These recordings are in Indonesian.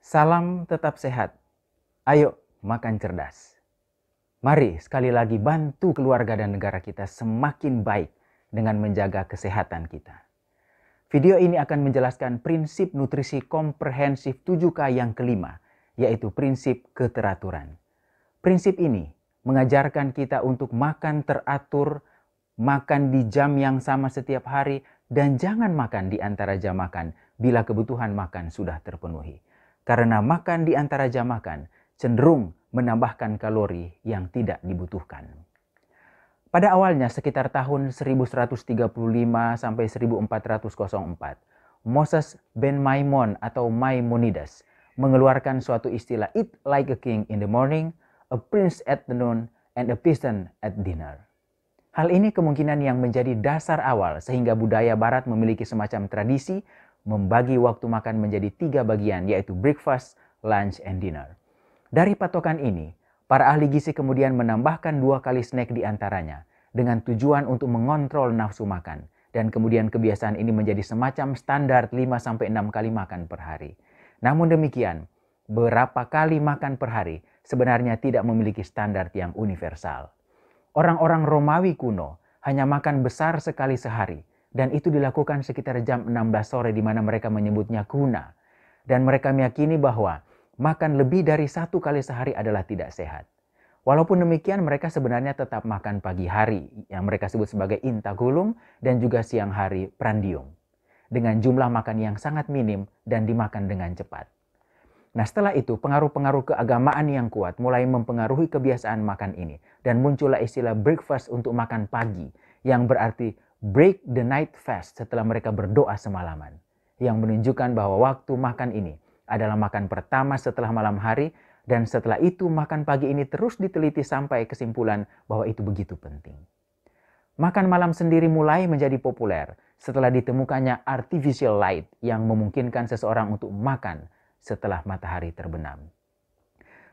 Salam tetap sehat. Ayo makan cerdas. Mari sekali lagi bantu keluarga dan negara kita semakin baik dengan menjaga kesehatan kita. Video ini akan menjelaskan prinsip nutrisi komprehensif 7K yang kelima, yaitu prinsip keteraturan. Prinsip ini mengajarkan kita untuk makan teratur, makan di jam yang sama setiap hari, dan jangan makan di antara jam makan bila kebutuhan makan sudah terpenuhi. Karena makan di antara jam makan cenderung menambahkan kalori yang tidak dibutuhkan. Pada awalnya sekitar tahun 1135 sampai 1404, Moses ben Maimon atau Maimonides mengeluarkan suatu istilah eat like a king in the morning, a prince at the noon, and a peasant at dinner. Hal ini kemungkinan yang menjadi dasar awal sehingga budaya barat memiliki semacam tradisi membagi waktu makan menjadi 3 bagian, yaitu breakfast, lunch, and dinner. Dari patokan ini, para ahli gizi kemudian menambahkan 2 kali snack di antaranya dengan tujuan untuk mengontrol nafsu makan, dan kemudian kebiasaan ini menjadi semacam standar 5-6 kali makan per hari. Namun demikian, berapa kali makan per hari sebenarnya tidak memiliki standar yang universal. Orang-orang Romawi kuno hanya makan besar sekali sehari, dan itu dilakukan sekitar jam 16 sore di mana mereka menyebutnya kuna. Dan mereka meyakini bahwa makan lebih dari 1 kali sehari adalah tidak sehat. Walaupun demikian mereka sebenarnya tetap makan pagi hari yang mereka sebut sebagai intagulum dan juga siang hari prandium. Dengan jumlah makan yang sangat minim dan dimakan dengan cepat. Nah, setelah itu pengaruh-pengaruh keagamaan yang kuat mulai mempengaruhi kebiasaan makan ini. Dan muncullah istilah breakfast untuk makan pagi yang berarti break the night fast setelah mereka berdoa semalaman. Yang menunjukkan bahwa waktu makan ini adalah makan pertama setelah malam hari, dan setelah itu makan pagi ini terus diteliti sampai kesimpulan bahwa itu begitu penting. Makan malam sendiri mulai menjadi populer setelah ditemukannya artificial light yang memungkinkan seseorang untuk makan setelah matahari terbenam.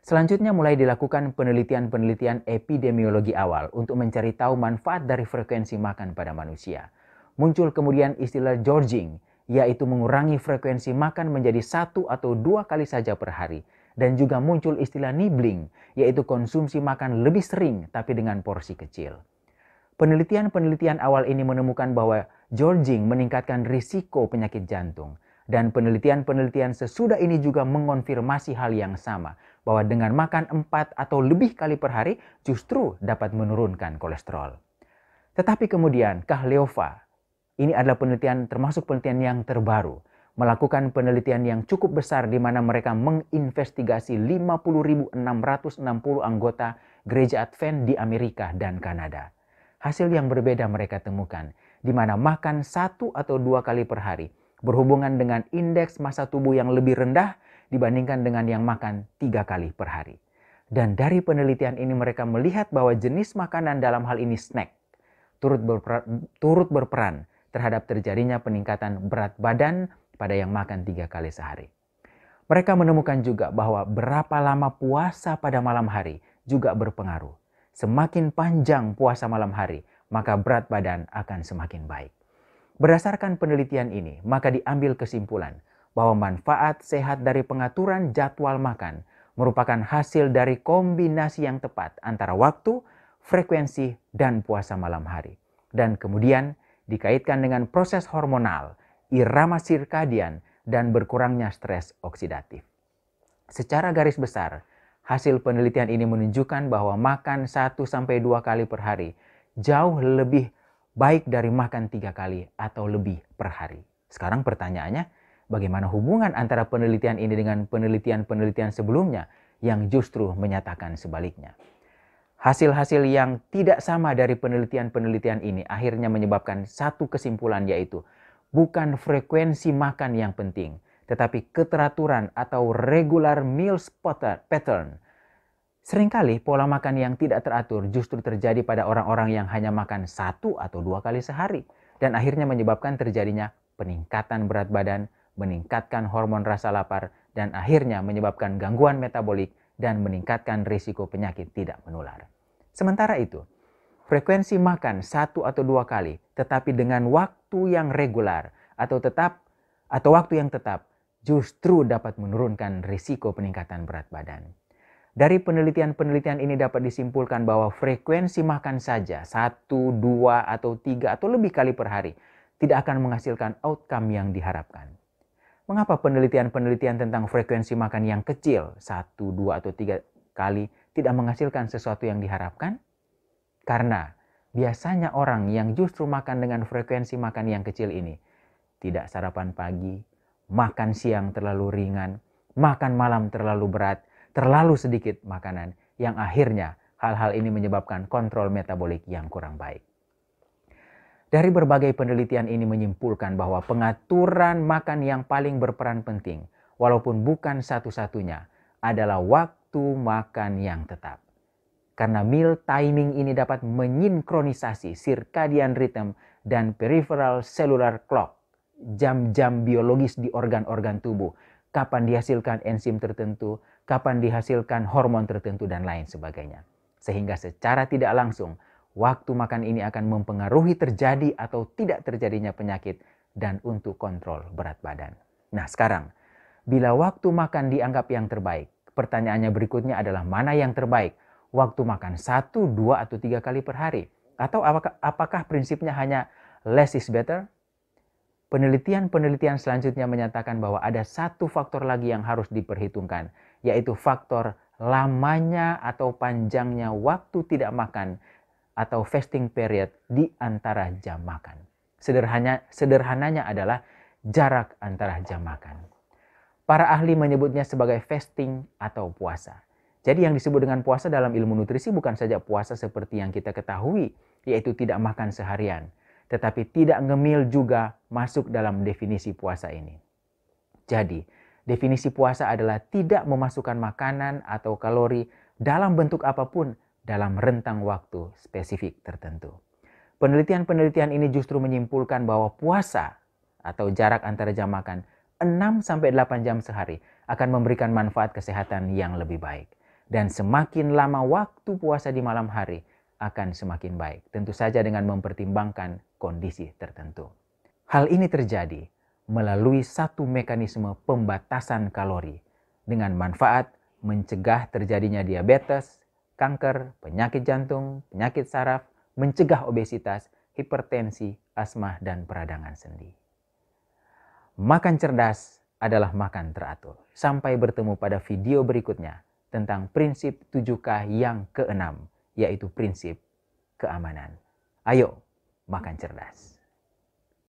Selanjutnya mulai dilakukan penelitian-penelitian epidemiologi awal untuk mencari tahu manfaat dari frekuensi makan pada manusia. Muncul kemudian istilah gorging, yaitu mengurangi frekuensi makan menjadi 1 atau 2 kali saja per hari. Dan juga muncul istilah nibbling, yaitu konsumsi makan lebih sering tapi dengan porsi kecil. Penelitian-penelitian awal ini menemukan bahwa gorging meningkatkan risiko penyakit jantung. Dan penelitian-penelitian sesudah ini juga mengonfirmasi hal yang sama, bahwa dengan makan 4 atau lebih kali per hari justru dapat menurunkan kolesterol. Tetapi kemudian Kahleova, ini adalah penelitian termasuk penelitian yang terbaru, melakukan penelitian yang cukup besar di mana mereka menginvestigasi 50.660 anggota gereja Advent di Amerika dan Kanada. Hasil yang berbeda mereka temukan, di mana makan 1 atau 2 kali per hari berhubungan dengan indeks massa tubuh yang lebih rendah dibandingkan dengan yang makan 3 kali per hari. Dan dari penelitian ini mereka melihat bahwa jenis makanan dalam hal ini snack turut berperan terhadap terjadinya peningkatan berat badan pada yang makan 3 kali sehari. Mereka menemukan juga bahwa berapa lama puasa pada malam hari juga berpengaruh. Semakin panjang puasa malam hari, maka berat badan akan semakin baik. Berdasarkan penelitian ini, maka diambil kesimpulan bahwa manfaat sehat dari pengaturan jadwal makan merupakan hasil dari kombinasi yang tepat antara waktu, frekuensi, dan puasa malam hari. Dan kemudian dikaitkan dengan proses hormonal, irama sirkadian, dan berkurangnya stres oksidatif. Secara garis besar, hasil penelitian ini menunjukkan bahwa makan 1-2 kali per hari jauh lebih baik dari makan 3 kali atau lebih per hari. Sekarang pertanyaannya, bagaimana hubungan antara penelitian ini dengan penelitian-penelitian sebelumnya yang justru menyatakan sebaliknya? Hasil-hasil yang tidak sama dari penelitian-penelitian ini akhirnya menyebabkan satu kesimpulan, yaitu bukan frekuensi makan yang penting, tetapi keteraturan atau regular meals pattern. Seringkali pola makan yang tidak teratur justru terjadi pada orang-orang yang hanya makan 1 atau 2 kali sehari. Dan akhirnya menyebabkan terjadinya peningkatan berat badan, meningkatkan hormon rasa lapar, dan akhirnya menyebabkan gangguan metabolik dan meningkatkan risiko penyakit tidak menular. Sementara itu, frekuensi makan 1 atau 2 kali tetapi dengan waktu yang regular atau waktu yang tetap justru dapat menurunkan risiko peningkatan berat badan. Dari penelitian-penelitian ini dapat disimpulkan bahwa frekuensi makan saja 1, 2, atau 3 atau lebih kali per hari tidak akan menghasilkan outcome yang diharapkan. Mengapa penelitian-penelitian tentang frekuensi makan yang kecil 1, 2, atau 3 kali tidak menghasilkan sesuatu yang diharapkan? Karena biasanya orang yang justru makan dengan frekuensi makan yang kecil ini tidak sarapan pagi, makan siang terlalu ringan, makan malam terlalu berat, terlalu sedikit makanan, yang akhirnya hal-hal ini menyebabkan kontrol metabolik yang kurang baik. Dari berbagai penelitian ini menyimpulkan bahwa pengaturan makan yang paling berperan penting, walaupun bukan satu-satunya, adalah waktu makan yang tetap. Karena meal timing ini dapat menyinkronisasi circadian rhythm dan peripheral cellular clock, jam-jam biologis di organ-organ tubuh, kapan dihasilkan enzim tertentu, kapan dihasilkan hormon tertentu, dan lain sebagainya. Sehingga secara tidak langsung, waktu makan ini akan mempengaruhi terjadi atau tidak terjadinya penyakit dan untuk kontrol berat badan. Nah sekarang, bila waktu makan dianggap yang terbaik, pertanyaannya berikutnya adalah mana yang terbaik? Waktu makan 1, 2, atau 3 kali per hari? Atau apakah prinsipnya hanya less is better? Penelitian-penelitian selanjutnya menyatakan bahwa ada satu faktor lagi yang harus diperhitungkan, yaitu faktor lamanya atau panjangnya waktu tidak makan atau fasting period di antara jam makan. Sederhananya adalah jarak antara jam makan. Para ahli menyebutnya sebagai fasting atau puasa. Jadi yang disebut dengan puasa dalam ilmu nutrisi bukan saja puasa seperti yang kita ketahui, yaitu tidak makan seharian. Tetapi tidak ngemil juga masuk dalam definisi puasa ini. Jadi, definisi puasa adalah tidak memasukkan makanan atau kalori dalam bentuk apapun dalam rentang waktu spesifik tertentu. Penelitian-penelitian ini justru menyimpulkan bahwa puasa atau jarak antara jam makan 6-8 jam sehari akan memberikan manfaat kesehatan yang lebih baik. Dan semakin lama waktu puasa di malam hari akan semakin baik. Tentu saja dengan mempertimbangkan kondisi tertentu. Hal ini terjadi melalui satu mekanisme pembatasan kalori dengan manfaat mencegah terjadinya diabetes, kanker, penyakit jantung, penyakit saraf, mencegah obesitas, hipertensi, asma, dan peradangan sendi. Makan cerdas adalah makan teratur. Sampai bertemu pada video berikutnya tentang prinsip 7K yang ke-6, yaitu prinsip keamanan. Ayo, makan cerdas.